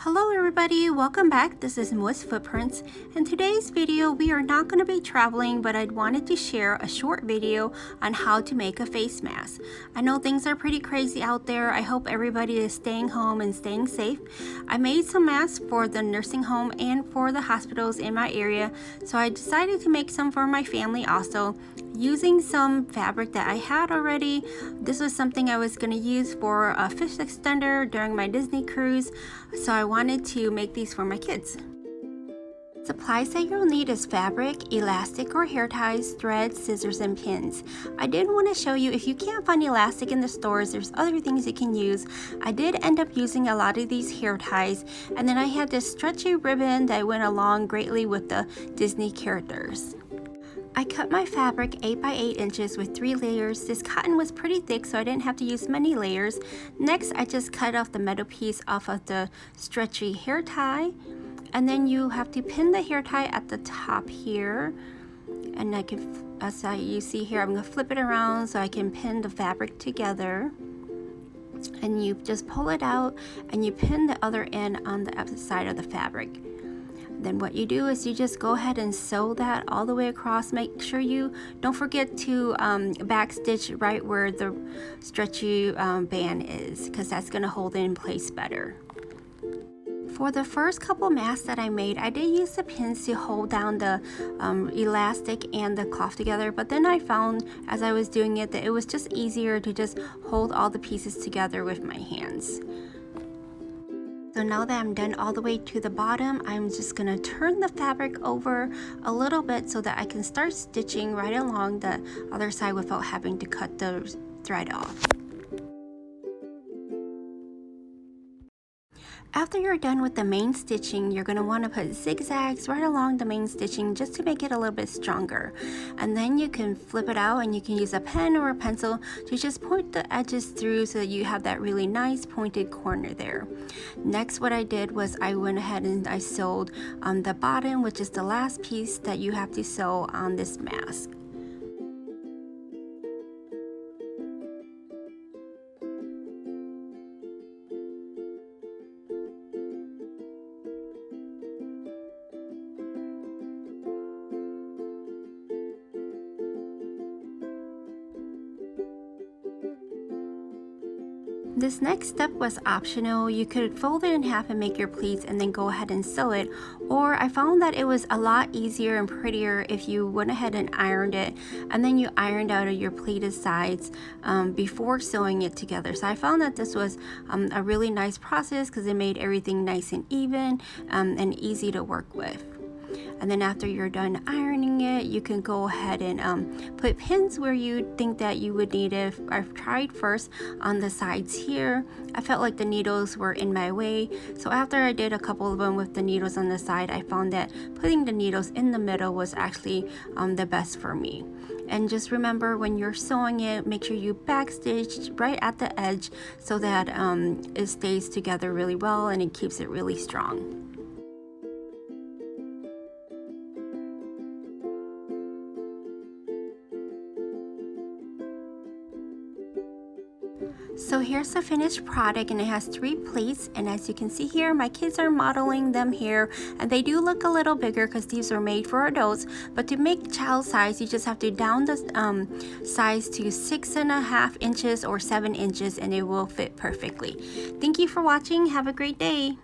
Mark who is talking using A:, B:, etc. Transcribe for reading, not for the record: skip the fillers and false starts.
A: Hello everybody, welcome back. This is Moist Footprints. In today's video, we are not going to be traveling, but I wanted to share a short video on how to make a face mask. I know things are pretty crazy out there. I hope everybody is staying home and staying safe. I made some masks for the nursing home and for the hospitals in my area, so I decided to make some for my family also, using some fabric that I had already. This was something I was going to use for a fish extender during my Disney cruise, so I wanted to make these for my kids. Supplies that you'll need is fabric, elastic or hair ties, thread, scissors, and pins. I did want to show you, if you can't find elastic in the stores, there's other things you can use. I did end up using a lot of these hair ties, and then I had this stretchy ribbon that went along greatly with the Disney characters. I cut my fabric 8 by 8 inches with 3 layers. This cotton was pretty thick, so I didn't have to use many layers. Next, I just cut off the metal piece off of the stretchy hair tie, and then you have to pin the hair tie at the top here. And I can, as you see here, I'm going to flip it around so I can pin the fabric together. And you just pull it out and you pin the other end on the opposite side of the fabric. Then what you do is you just go ahead and sew that all the way across. Make sure you don't forget to backstitch right where the stretchy band is, because that's going to hold it in place better. For the first couple masks that I made, I did use the pins to hold down the elastic and the cloth together, but then I found as I was doing it that it was just easier to just hold all the pieces together with my hands. So now that I'm done all the way to the bottom, I'm just going to turn the fabric over a little bit so that I can start stitching right along the other side without having to cut the thread off. After you're done with the main stitching, you're going to want to put zigzags right along the main stitching just to make it a little bit stronger. And then you can flip it out and you can use a pen or a pencil to just point the edges through so that you have that really nice pointed corner there. Next, what I did was I went ahead and I sewed the bottom, which is the last piece that you have to sew on this mask. This next step was optional. You could fold it in half and make your pleats and then go ahead and sew it, or I found that it was a lot easier and prettier if you went ahead and ironed it and then you ironed out your pleated sides before sewing it together. So I found that this was a really nice process because it made everything nice and even and easy to work with. And then after you're done ironing it, you can go ahead and put pins where you think that you would need it. I've tried first on the sides here. I felt like the needles were in my way. So after I did a couple of them with the needles on the side, I found that putting the needles in the middle was actually the best for me. And just remember, when you're sewing it, make sure you backstitch right at the edge so that it stays together really well and it keeps it really strong. So here's the finished product, and it has 3 pleats, and as you can see here, my kids are modeling them here, and they do look a little bigger because these are made for adults. But to make child size, you just have to down the size to 6.5 inches or 7 inches and it will fit perfectly. Thank you for watching. Have a great day.